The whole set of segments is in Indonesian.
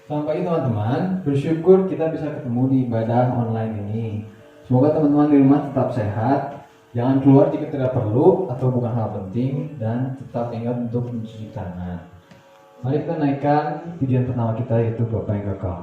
Selamat pagi teman-teman, bersyukur kita bisa ketemu di ibadah online ini. Semoga teman-teman di rumah tetap sehat, jangan keluar jika tidak perlu atau bukan hal penting, dan tetap ingat untuk mencuci tangan. Mari kita naikkan pujian pertama kita, yaitu Bapa yang Kekal.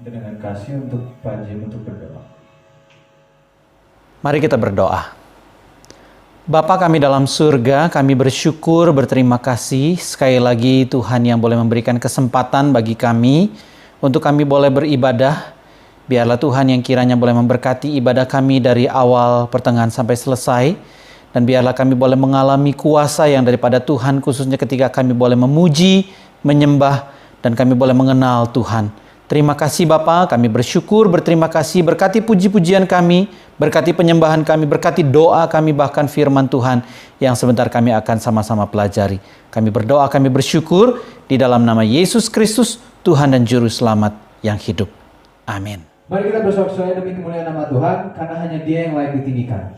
Dengan kasih untuk Pak Jim untuk berdoa. Mari kita berdoa. Bapa kami dalam surga, kami bersyukur, berterima kasih sekali lagi Tuhan yang boleh memberikan kesempatan bagi kami untuk kami boleh beribadah. Biarlah Tuhan yang kiranya boleh memberkati ibadah kami dari awal, pertengahan sampai selesai. Dan biarlah kami boleh mengalami kuasa yang daripada Tuhan, khususnya ketika kami boleh memuji, menyembah, dan kami boleh mengenal Tuhan. Terima kasih Bapa, kami bersyukur, berterima kasih, berkati puji-pujian kami, berkati penyembahan kami, berkati doa kami, bahkan firman Tuhan yang sebentar kami akan sama-sama pelajari. Kami berdoa, kami bersyukur di dalam nama Yesus Kristus, Tuhan dan Juru Selamat yang hidup. Amin. Mari kita bersorak-sorai demi kemuliaan nama Tuhan, karena hanya Dia yang layak ditinggikan.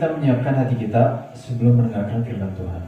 kita menyiapkan hati kita sebelum mendengarkan firman Tuhan.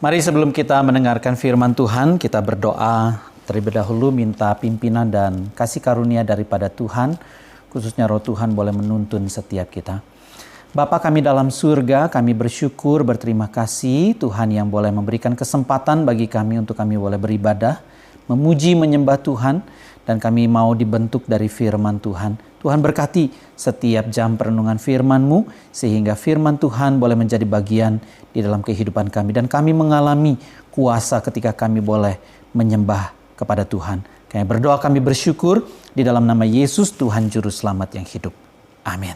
Mari sebelum kita mendengarkan firman Tuhan, kita berdoa terlebih dahulu minta pimpinan dan kasih karunia daripada Tuhan, khususnya Roh Tuhan boleh menuntun setiap kita. Bapa kami dalam surga, kami bersyukur, berterima kasih Tuhan yang boleh memberikan kesempatan bagi kami untuk kami boleh beribadah, memuji, menyembah Tuhan, dan kami mau dibentuk dari firman Tuhan. Tuhan berkati setiap jam perenungan firman-Mu, sehingga firman Tuhan boleh menjadi bagian di dalam kehidupan kami. Dan kami mengalami kuasa ketika kami boleh menyembah kepada Tuhan. Kami berdoa, kami bersyukur di dalam nama Yesus Tuhan Juru Selamat yang hidup. Amin.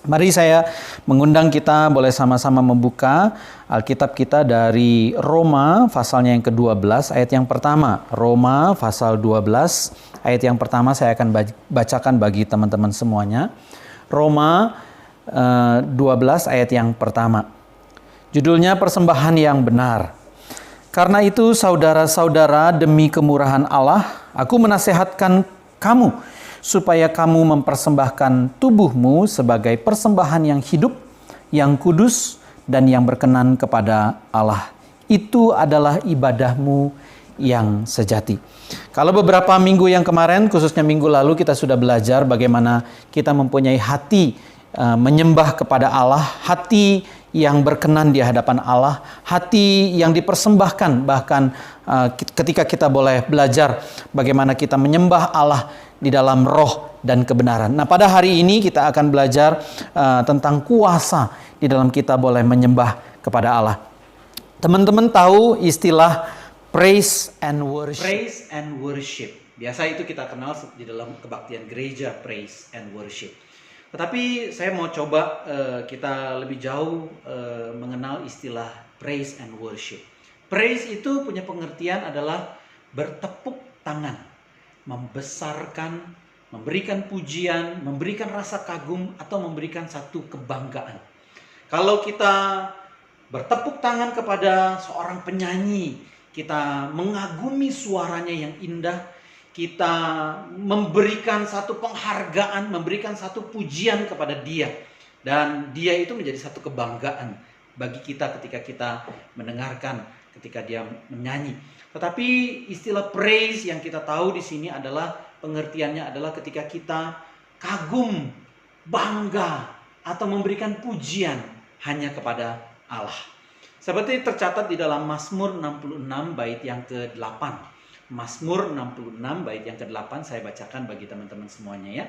Mari saya mengundang kita boleh sama-sama membuka Alkitab kita dari Roma pasalnya yang ke-12 ayat yang pertama. Roma pasal 12 ayat yang pertama saya akan bacakan bagi teman-teman semuanya. Roma 12 ayat yang pertama. Judulnya persembahan yang benar. Karena itu saudara-saudara, demi kemurahan Allah, aku menasehatkan kamu supaya kamu mempersembahkan tubuhmu sebagai persembahan yang hidup, yang kudus, dan yang berkenan kepada Allah. Itu adalah ibadahmu yang sejati. Kalau beberapa minggu yang kemarin, khususnya minggu lalu, kita sudah belajar bagaimana kita mempunyai hati menyembah kepada Allah, hati yang berkenan di hadapan Allah, hati yang dipersembahkan. Bahkan ketika kita boleh belajar bagaimana kita menyembah Allah di dalam roh dan kebenaran. Nah, pada hari ini kita akan belajar tentang kuasa di dalam kita boleh menyembah kepada Allah. Teman-teman tahu istilah praise and worship. Praise and worship. Biasa itu kita kenal di dalam kebaktian gereja, praise and worship. Tetapi saya mau coba kita lebih jauh mengenal istilah praise and worship. Praise itu punya pengertian adalah bertepuk tangan, membesarkan, memberikan pujian, memberikan rasa kagum, atau memberikan satu kebanggaan. Kalau kita bertepuk tangan kepada seorang penyanyi, kita mengagumi suaranya yang indah, kita memberikan satu penghargaan, memberikan satu pujian kepada dia. Dan dia itu menjadi satu kebanggaan bagi kita ketika kita mendengarkan, ketika dia menyanyi. Tetapi istilah praise yang kita tahu di sini adalah pengertiannya adalah ketika kita kagum, bangga, atau memberikan pujian hanya kepada Allah. Seperti tercatat di dalam Mazmur 66 bait yang ke-8. Mazmur 66 bait yang ke-8 saya bacakan bagi teman-teman semuanya ya.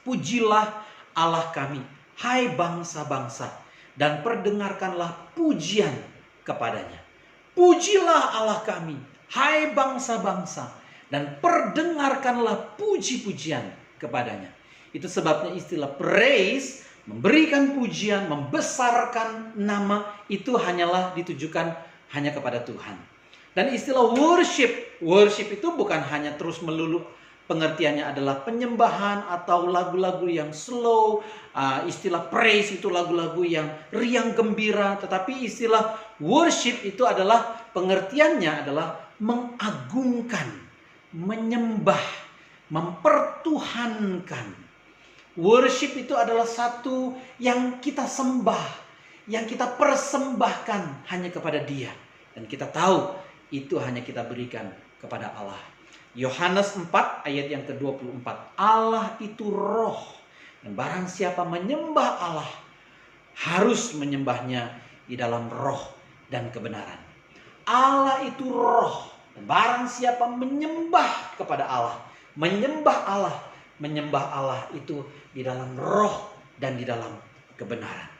Pujilah Allah kami, hai bangsa-bangsa, dan perdengarkanlah pujian kepadanya. Pujilah Allah kami, hai bangsa-bangsa, dan perdengarkanlah puji-pujian kepadanya. Itu sebabnya istilah praise, memberikan pujian, membesarkan nama, itu hanyalah ditujukan hanya kepada Tuhan. Dan istilah worship itu bukan hanya terus melulu pengertiannya adalah penyembahan atau lagu-lagu yang slow. Istilah praise itu lagu-lagu yang riang gembira. Tetapi istilah worship itu adalah pengertiannya adalah mengagungkan, menyembah, mempertuhankan. Worship itu adalah satu yang kita sembah, yang kita persembahkan hanya kepada Dia. Dan kita tahu itu hanya kita berikan kepada Allah. Yohanes 4 ayat yang ke-24. Allah itu roh, dan barang siapa menyembah Allah harus menyembahnya di dalam roh dan kebenaran. Allah itu roh, dan barang siapa menyembah kepada Allah, menyembah Allah itu di dalam roh dan di dalam kebenaran.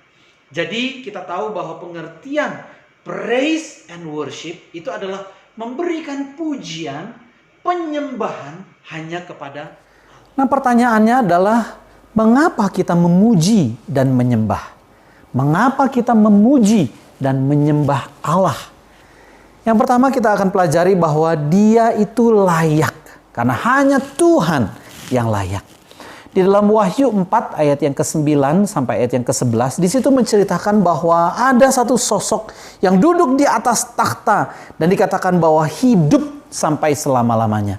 Jadi kita tahu bahwa pengertian praise and worship itu adalah memberikan pujian, penyembahan hanya kepada. Nah, pertanyaannya adalah mengapa kita memuji dan menyembah? Mengapa kita memuji dan menyembah Allah? Yang pertama kita akan pelajari bahwa Dia itu layak, karena hanya Tuhan yang layak. Di dalam Wahyu 4 ayat yang ke-9 sampai ayat yang ke-11, di situ menceritakan bahwa ada satu sosok yang duduk di atas takhta dan dikatakan bahwa hidup sampai selama-lamanya.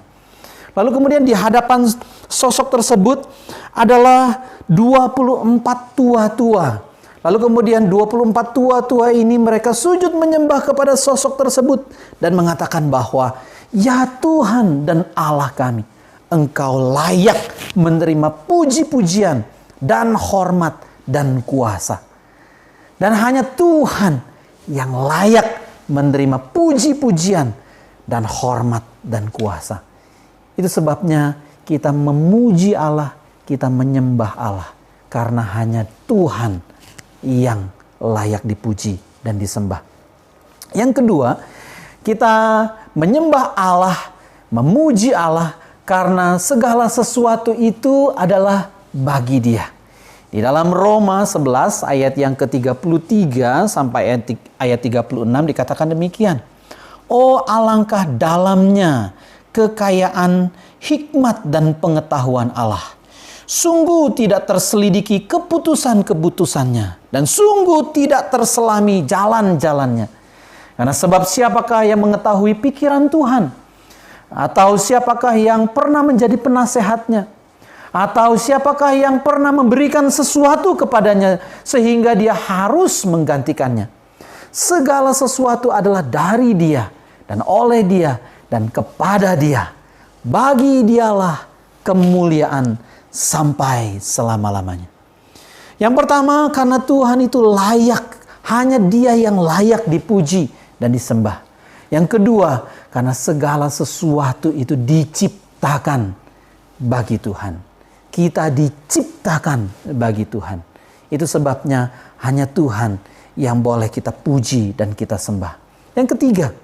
Lalu kemudian di hadapan sosok tersebut adalah 24 tua-tua. Lalu kemudian 24 tua-tua ini mereka sujud menyembah kepada sosok tersebut dan mengatakan bahwa ya Tuhan dan Allah kami, Engkau layak menerima puji-pujian dan hormat dan kuasa. Dan hanya Tuhan yang layak menerima puji-pujian dan hormat dan kuasa. Itu sebabnya kita memuji Allah, kita menyembah Allah. Karena hanya Tuhan yang layak dipuji dan disembah. Yang kedua, kita menyembah Allah memuji Allah karena segala sesuatu itu adalah bagi Dia. Di dalam Roma 11 ayat yang ke-33 sampai ayat 36 dikatakan demikian. Oh, alangkah dalamnya kekayaan hikmat dan pengetahuan Allah. Sungguh tidak terselidiki keputusan-keputusannya, dan sungguh tidak terselami jalan-jalannya. Karena sebab siapakah yang mengetahui pikiran Tuhan? Atau siapakah yang pernah menjadi penasehatnya? Atau siapakah yang pernah memberikan sesuatu kepadanya sehingga dia harus menggantikannya? Segala sesuatu adalah dari Dia, dan oleh Dia, dan kepada Dia. Bagi Dialah kemuliaan sampai selama-lamanya. Yang pertama, karena Tuhan itu layak, hanya Dia yang layak dipuji dan disembah. Yang kedua, karena segala sesuatu itu diciptakan bagi Tuhan. Kita diciptakan bagi Tuhan. Itu sebabnya hanya Tuhan yang boleh kita puji dan kita sembah. Yang ketiga,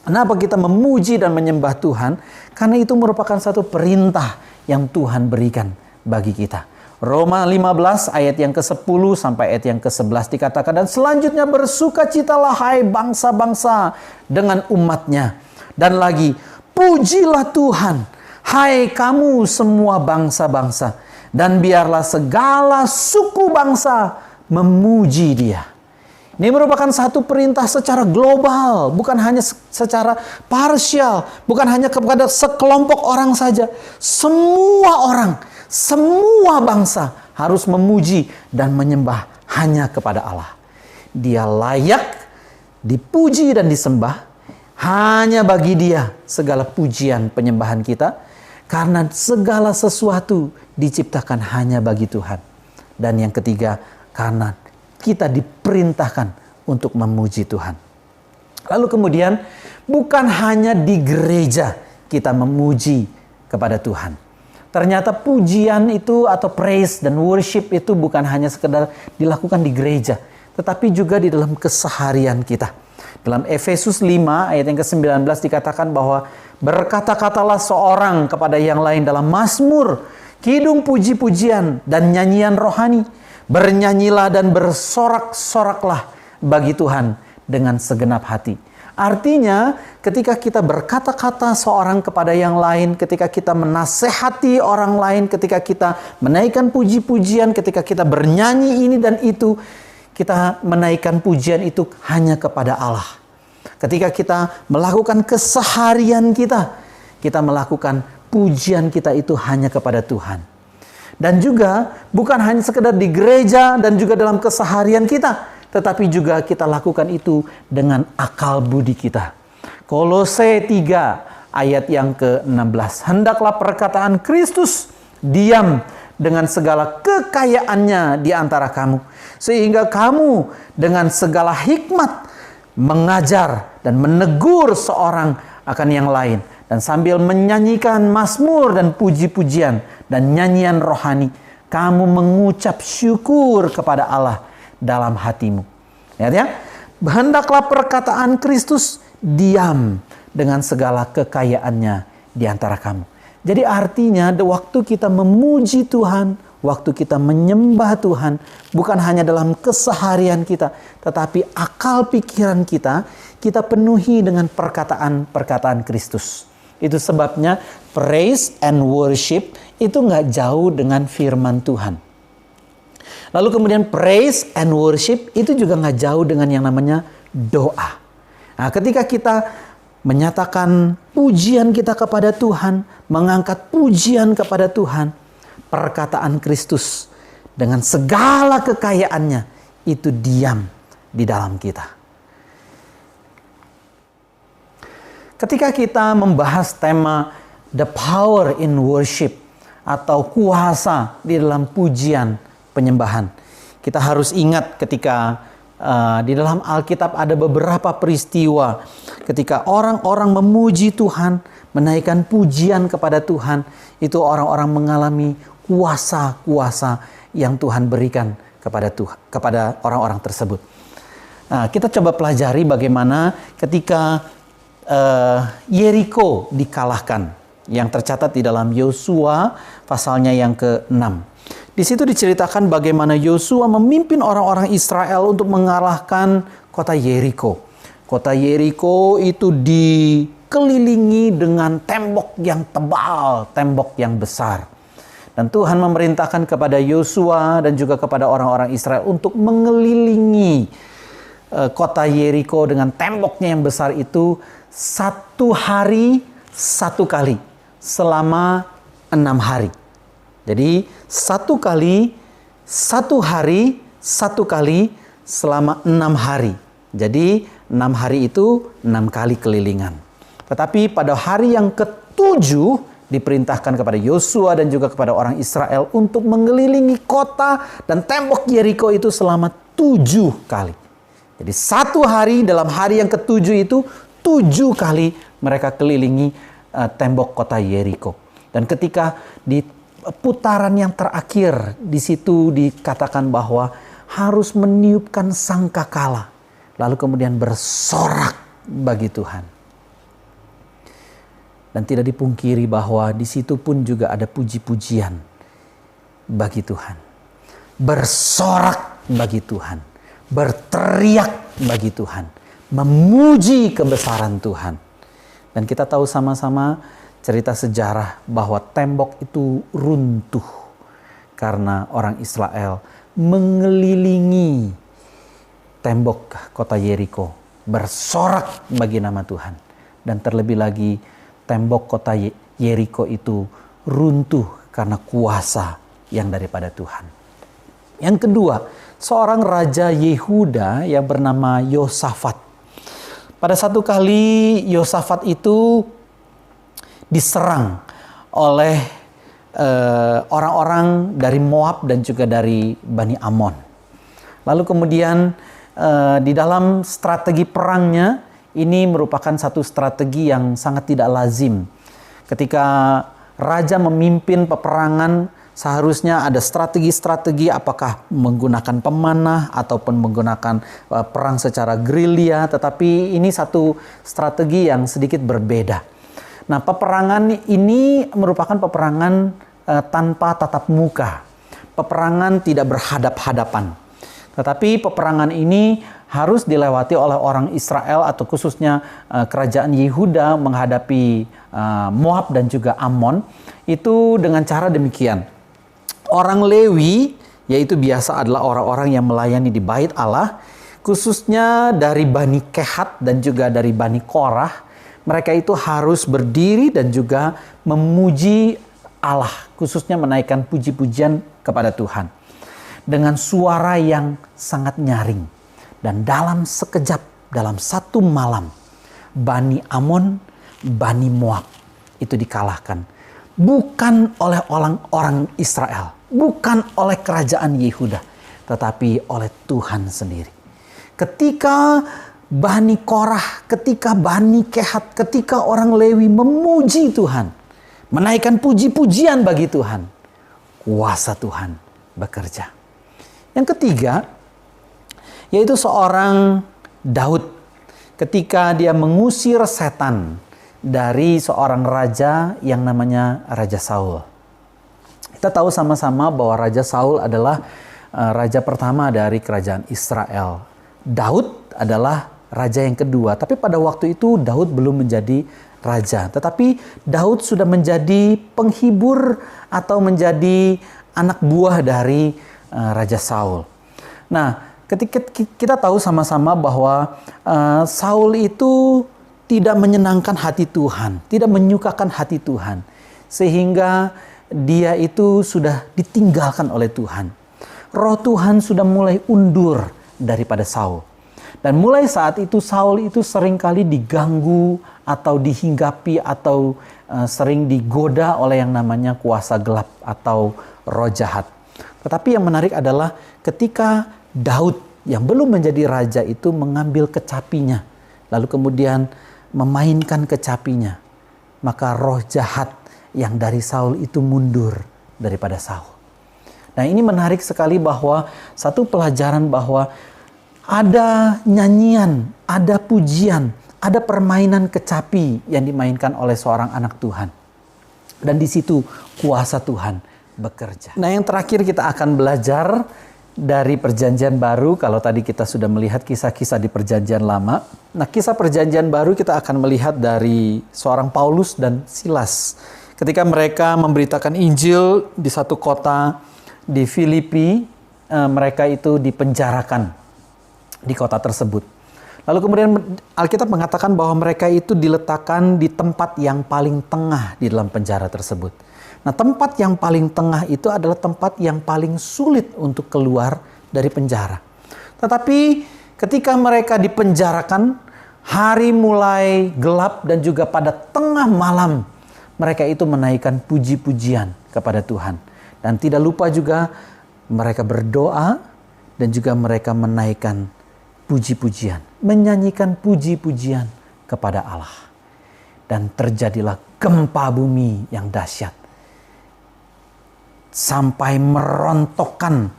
kenapa kita memuji dan menyembah Tuhan? Karena itu merupakan satu perintah yang Tuhan berikan bagi kita. Roma 15 ayat yang ke-10 sampai ayat yang ke-11 dikatakan, dan selanjutnya bersukacitalah hai bangsa-bangsa dengan umatnya. Dan lagi, pujilah Tuhan, hai kamu semua bangsa-bangsa, dan biarlah segala suku bangsa memuji Dia. Ini merupakan satu perintah secara global, bukan hanya secara parsial, bukan hanya kepada sekelompok orang saja. Semua orang, semua bangsa harus memuji dan menyembah hanya kepada Allah. Dia layak dipuji dan disembah. Hanya bagi Dia segala pujian penyembahan kita, karena segala sesuatu diciptakan hanya bagi Tuhan. Dan yang ketiga, karena kita diperintahkan untuk memuji Tuhan. Lalu kemudian, bukan hanya di gereja kita memuji kepada Tuhan. Ternyata pujian itu atau praise dan worship itu bukan hanya sekedar dilakukan di gereja, tetapi juga di dalam keseharian kita. Dalam Efesus 5 ayat yang ke-19 dikatakan bahwa berkata-katalah seorang kepada yang lain dalam mazmur, kidung puji-pujian dan nyanyian rohani. Bernyanyilah dan bersorak-soraklah bagi Tuhan dengan segenap hati. Artinya, ketika kita berkata-kata seorang kepada yang lain, ketika kita menasehati orang lain, ketika kita menaikkan puji-pujian, ketika kita bernyanyi ini dan itu, kita menaikkan pujian itu hanya kepada Allah. Ketika kita melakukan keseharian kita melakukan pujian kita itu hanya kepada Tuhan. Dan juga bukan hanya sekedar di gereja dan juga dalam keseharian kita, tetapi juga kita lakukan itu dengan akal budi kita. Kolose 3 ayat yang ke-16. Hendaklah perkataan Kristus diam dengan segala kekayaannya di antara kamu, sehingga kamu dengan segala hikmat mengajar dan menegur seorang akan yang lain, dan sambil menyanyikan mazmur dan puji-pujian dan nyanyian rohani, kamu mengucap syukur kepada Allah dalam hatimu. Lihat ya, hendaklah perkataan Kristus diam dengan segala kekayaannya di antara kamu. Jadi artinya, waktu kita memuji Tuhan, waktu kita menyembah Tuhan, bukan hanya dalam keseharian kita, tetapi akal pikiran kita penuhi dengan perkataan-perkataan Kristus. Itu sebabnya praise and worship itu nggak jauh dengan firman Tuhan. Lalu kemudian praise and worship itu juga nggak jauh dengan yang namanya doa. Nah, ketika kita menyatakan pujian kita kepada Tuhan, mengangkat pujian kepada Tuhan, perkataan Kristus dengan segala kekayaannya itu diam di dalam kita. Ketika kita membahas tema the power in worship atau kuasa di dalam pujian penyembahan, kita harus ingat ketika di dalam Alkitab ada beberapa peristiwa ketika orang-orang memuji Tuhan, menaikkan pujian kepada Tuhan, itu orang-orang mengalami kuasa-kuasa yang Tuhan berikan kepada orang-orang tersebut. Nah, kita coba pelajari bagaimana ketika Yeriko dikalahkan, yang tercatat di dalam Yosua pasalnya yang ke-6. Di situ diceritakan bagaimana Yosua memimpin orang-orang Israel untuk mengalahkan kota Yeriko. Kota Yeriko itu dikelilingi dengan tembok yang tebal, tembok yang besar. Dan Tuhan memerintahkan kepada Yosua dan juga kepada orang-orang Israel untuk mengelilingi kota Yeriko dengan temboknya yang besar itu 1 hari 1 kali selama 6 hari. Jadi 1 kali 1 hari 1 kali selama 6 hari. Jadi 6 hari itu 6 kali kelilingan. Tetapi pada hari yang ke-7 diperintahkan kepada Yosua dan juga kepada orang Israel untuk mengelilingi kota dan tembok Yeriko itu selama 7 kali. Jadi 1 hari dalam hari yang ke-7 itu 7 kali mereka kelilingi tembok kota Yeriko. Dan ketika di putaran yang terakhir di situ dikatakan bahwa harus meniupkan sangkakala, lalu kemudian bersorak bagi Tuhan. Dan tidak dipungkiri bahwa di situ pun juga ada puji-pujian bagi Tuhan. Bersorak bagi Tuhan. Berteriak bagi Tuhan. Memuji kebesaran Tuhan. Dan kita tahu sama-sama cerita sejarah bahwa tembok itu runtuh karena orang Israel mengelilingi tembok kota Yeriko, bersorak bagi nama Tuhan. Dan terlebih lagi tembok kota Yeriko itu runtuh karena kuasa yang daripada Tuhan. Yang kedua, seorang raja Yehuda yang bernama Yosafat. Pada satu kali Yosafat itu diserang oleh orang-orang dari Moab dan juga dari Bani Amon. Lalu kemudian di dalam strategi perangnya, ini merupakan satu strategi yang sangat tidak lazim. Ketika raja memimpin peperangan, seharusnya ada strategi-strategi, apakah menggunakan pemanah ataupun menggunakan perang secara gerilya, tetapi ini satu strategi yang sedikit berbeda. Nah, peperangan ini merupakan peperangan tanpa tatap muka. Peperangan tidak berhadap-hadapan. Tetapi peperangan ini harus dilewati oleh orang Israel atau khususnya kerajaan Yehuda menghadapi Moab dan juga Amon itu dengan cara demikian. Orang Lewi, yaitu biasa adalah orang-orang yang melayani di bait Allah, khususnya dari Bani Kehat dan juga dari Bani Korah, mereka itu harus berdiri dan juga memuji Allah, khususnya menaikkan puji-pujian kepada Tuhan dengan suara yang sangat nyaring. Dan dalam sekejap, dalam satu malam, Bani Amon, Bani Moab itu dikalahkan. Bukan oleh orang-orang Israel, bukan oleh kerajaan Yehuda, tetapi oleh Tuhan sendiri. Ketika Bani Korah, ketika Bani Kehat, ketika orang Lewi memuji Tuhan, menaikkan puji-pujian bagi Tuhan, kuasa Tuhan bekerja. Yang ketiga, yaitu seorang Daud ketika dia mengusir setan dari seorang raja yang namanya Raja Saul. Kita tahu sama-sama bahwa Raja Saul adalah raja pertama dari kerajaan Israel. Daud adalah raja yang kedua, tapi pada waktu itu Daud belum menjadi raja. Tetapi Daud sudah menjadi penghibur atau menjadi anak buah dari Raja Saul. Nah, ketika kita tahu sama-sama bahwa Saul itu tidak menyenangkan hati Tuhan, tidak menyukakan hati Tuhan, sehingga dia itu sudah ditinggalkan oleh Tuhan. Roh Tuhan sudah mulai undur daripada Saul. Dan mulai saat itu Saul itu seringkali diganggu atau dihinggapi atau sering digoda oleh yang namanya kuasa gelap atau roh jahat. Tetapi yang menarik adalah ketika Daud yang belum menjadi raja itu mengambil kecapinya, lalu kemudian memainkan kecapinya, maka roh jahat yang dari Saul itu mundur daripada Saul. Nah, ini menarik sekali bahwa satu pelajaran bahwa ada nyanyian, ada pujian, ada permainan kecapi yang dimainkan oleh seorang anak Tuhan. Dan di situ kuasa Tuhan bekerja. Nah, yang terakhir kita akan belajar dari Perjanjian Baru. Kalau tadi kita sudah melihat kisah-kisah di Perjanjian Lama. Nah, kisah Perjanjian Baru kita akan melihat dari seorang Paulus dan Silas. Ketika mereka memberitakan Injil di satu kota di Filipi, mereka itu dipenjarakan di kota tersebut. Lalu kemudian Alkitab mengatakan bahwa mereka itu diletakkan di tempat yang paling tengah di dalam penjara tersebut. Nah, tempat yang paling tengah itu adalah tempat yang paling sulit untuk keluar dari penjara. Tetapi ketika mereka dipenjarakan, hari mulai gelap dan juga pada tengah malam, mereka itu menaikkan puji-pujian kepada Tuhan. Dan tidak lupa juga mereka berdoa dan juga mereka menaikkan puji-pujian, menyanyikan puji-pujian kepada Allah. Dan terjadilah gempa bumi yang dahsyat, sampai merontokkan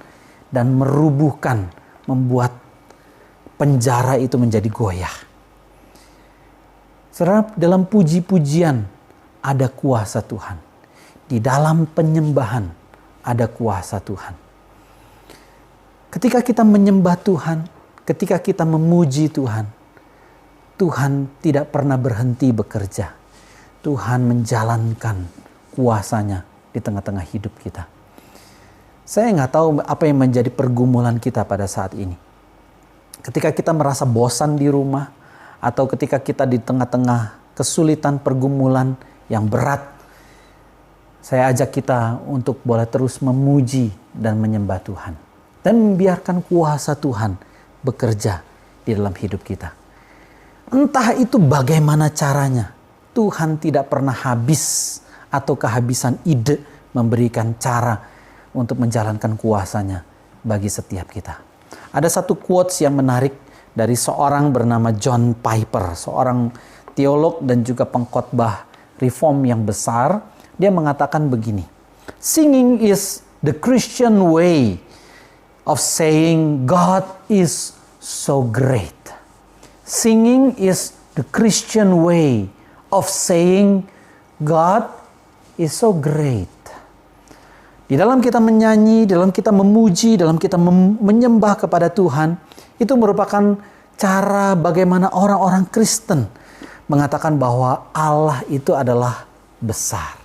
dan merubuhkan, membuat penjara itu menjadi goyah. Saudara, dalam puji-pujian ada kuasa Tuhan. Di dalam penyembahan ada kuasa Tuhan. Ketika kita menyembah Tuhan, ketika kita memuji Tuhan, Tuhan tidak pernah berhenti bekerja. Tuhan menjalankan kuasanya di tengah-tengah hidup kita. Saya nggak tahu apa yang menjadi pergumulan kita pada saat ini. Ketika kita merasa bosan di rumah, atau ketika kita di tengah-tengah kesulitan pergumulan yang berat, saya ajak kita untuk boleh terus memuji dan menyembah Tuhan. Dan membiarkan kuasa Tuhan bekerja di dalam hidup kita. Entah itu bagaimana caranya, Tuhan tidak pernah habis atau kehabisan ide memberikan cara untuk menjalankan kuasanya bagi setiap kita. Ada satu quotes yang menarik dari seorang bernama John Piper, seorang teolog dan juga pengkhotbah reform yang besar. Dia mengatakan begini, "Singing is the Christian way of saying God is so great." Singing is the Christian way of saying God is so great. Di dalam kita menyanyi, dalam kita memuji, dalam kita menyembah kepada Tuhan, itu merupakan cara bagaimana orang-orang Kristen mengatakan bahwa Allah itu adalah besar.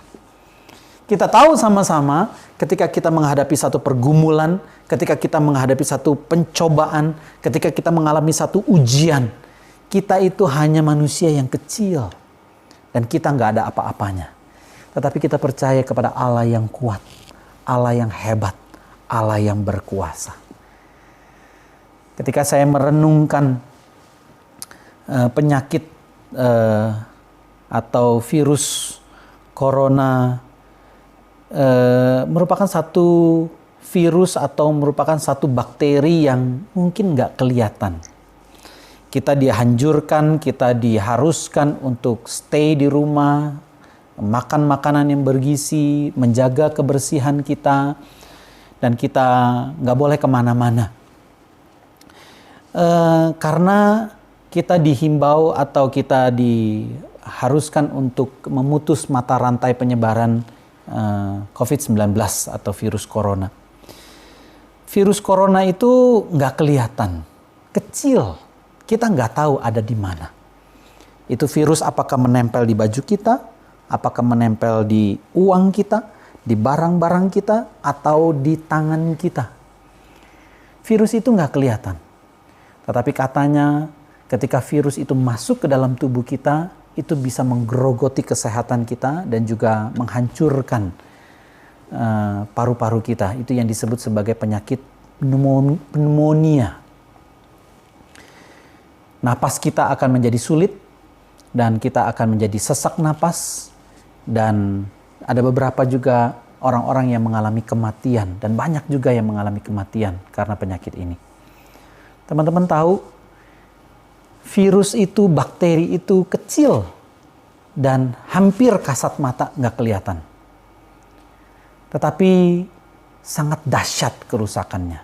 Kita tahu sama-sama ketika kita menghadapi satu pergumulan, ketika kita menghadapi satu pencobaan, ketika kita mengalami satu ujian, kita itu hanya manusia yang kecil dan kita nggak ada apa-apanya. Tetapi kita percaya kepada Allah yang kuat, Allah yang hebat, Allah yang berkuasa. Ketika saya merenungkan penyakit atau virus corona, merupakan satu virus atau merupakan satu bakteri yang mungkin nggak kelihatan. Kita dianjurkan, kita diharuskan untuk stay di rumah, makan makanan yang bergizi, menjaga kebersihan kita, dan kita nggak boleh kemana-mana. Karena kita dihimbau atau kita diharuskan untuk memutus mata rantai penyebaran COVID-19 atau virus corona. Virus corona itu nggak kelihatan, kecil. Kita nggak tahu ada di mana. Itu virus apakah menempel di baju kita, apakah menempel di uang kita, di barang-barang kita, atau di tangan kita. Virus itu nggak kelihatan. Tetapi katanya ketika virus itu masuk ke dalam tubuh kita, itu bisa menggerogoti kesehatan kita dan juga menghancurkan paru-paru kita. Itu yang disebut sebagai penyakit pneumonia. Napas kita akan menjadi sulit dan kita akan menjadi sesak napas, dan ada beberapa juga orang-orang yang mengalami kematian, dan banyak juga yang mengalami kematian karena penyakit ini. Teman-teman tahu, virus itu, bakteri itu kecil dan hampir kasat mata nggak kelihatan. Tetapi sangat dahsyat kerusakannya.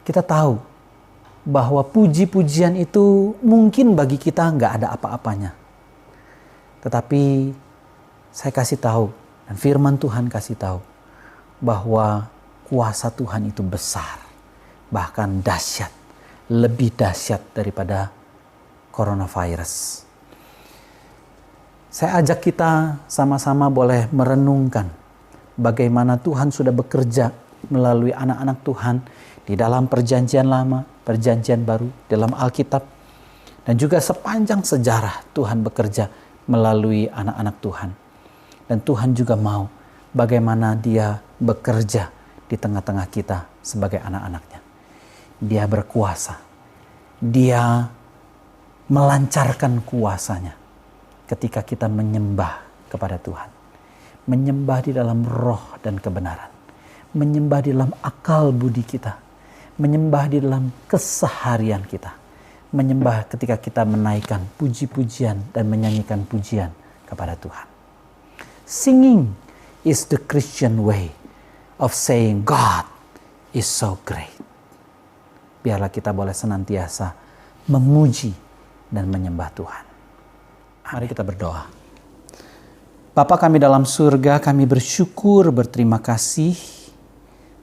Kita tahu bahwa puji-pujian itu mungkin bagi kita nggak ada apa-apanya. Tetapi saya kasih tahu, dan firman Tuhan kasih tahu, bahwa kuasa Tuhan itu besar, bahkan dahsyat, lebih dahsyat daripada coronavirus. Saya ajak kita sama-sama boleh merenungkan bagaimana Tuhan sudah bekerja melalui anak-anak Tuhan di dalam perjanjian lama, perjanjian baru, dalam Alkitab, dan juga sepanjang sejarah Tuhan bekerja melalui anak-anak Tuhan. Dan Tuhan juga mau bagaimana Dia bekerja di tengah-tengah kita sebagai anak-anaknya. Dia berkuasa. Dia melancarkan kuasanya ketika kita menyembah kepada Tuhan. Menyembah di dalam roh dan kebenaran. Menyembah di dalam akal budi kita. Menyembah di dalam keseharian kita. Menyembah ketika kita menaikkan puji-pujian dan menyanyikan pujian kepada Tuhan. Singing is the Christian way of saying God is so great. Biarlah kita boleh senantiasa memuji dan menyembah Tuhan. Mari kita berdoa. Bapa kami dalam surga, kami bersyukur, berterima kasih.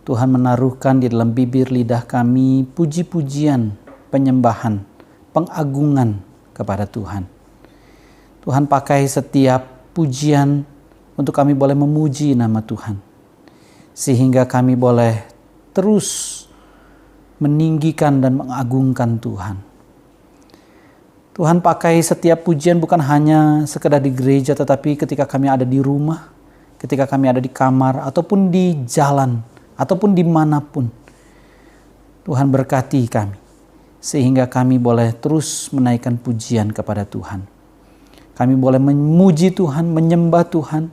Tuhan menaruhkan di dalam bibir lidah kami puji-pujian, penyembahan, pengagungan kepada Tuhan. Tuhan pakai setiap pujian untuk kami boleh memuji nama Tuhan. Sehingga kami boleh terus meninggikan dan mengagungkan Tuhan. Tuhan pakai setiap pujian bukan hanya sekedar di gereja, tetapi ketika kami ada di rumah, ketika kami ada di kamar, ataupun di jalan, ataupun dimanapun. Tuhan berkati kami, sehingga kami boleh terus menaikkan pujian kepada Tuhan. Kami boleh memuji Tuhan, menyembah Tuhan,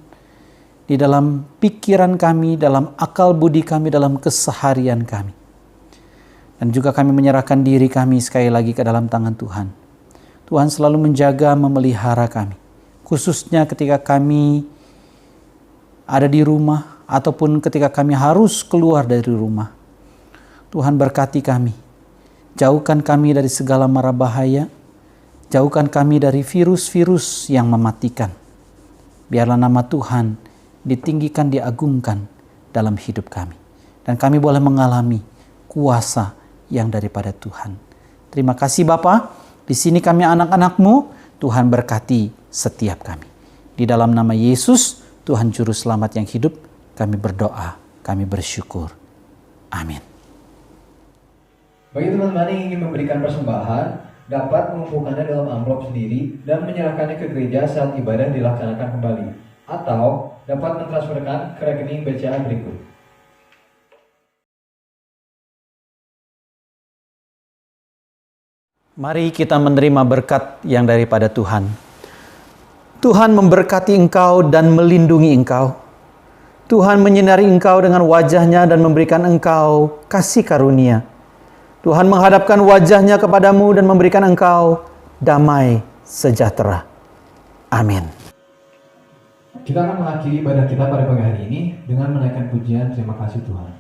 di dalam pikiran kami, dalam akal budi kami, dalam keseharian kami. Dan juga kami menyerahkan diri kami sekali lagi ke dalam tangan Tuhan. Tuhan selalu menjaga, memelihara kami. Khususnya ketika kami ada di rumah, ataupun ketika kami harus keluar dari rumah. Tuhan berkati kami. Jauhkan kami dari segala mara bahaya. Jauhkan kami dari virus-virus yang mematikan. Biarlah nama Tuhan ditinggikan, diagungkan dalam hidup kami. Dan kami boleh mengalami kuasa yang daripada Tuhan. Terima kasih Bapa. Di sini kami anak-anak-Mu. Tuhan berkati setiap kami. Di dalam nama Yesus, Tuhan Juru Selamat yang hidup, kami berdoa, kami bersyukur. Amin. Bagi teman-teman yang ingin memberikan persembahan, dapat mengumpulkannya dalam amplop sendiri dan menyerahkannya ke gereja saat ibadah dilaksanakan kembali. Atau dapat mentransferkan ke rekening BCA berikut. Mari kita menerima berkat yang daripada Tuhan. Tuhan memberkati engkau dan melindungi engkau. Tuhan menyinari engkau dengan wajah-Nya dan memberikan engkau kasih karunia. Tuhan menghadapkan wajah-Nya kepadamu dan memberikan engkau damai sejahtera. Amin. Kita akan mengakhiri ibadah kita pada pagi hari ini dengan menaikkan pujian terima kasih Tuhan.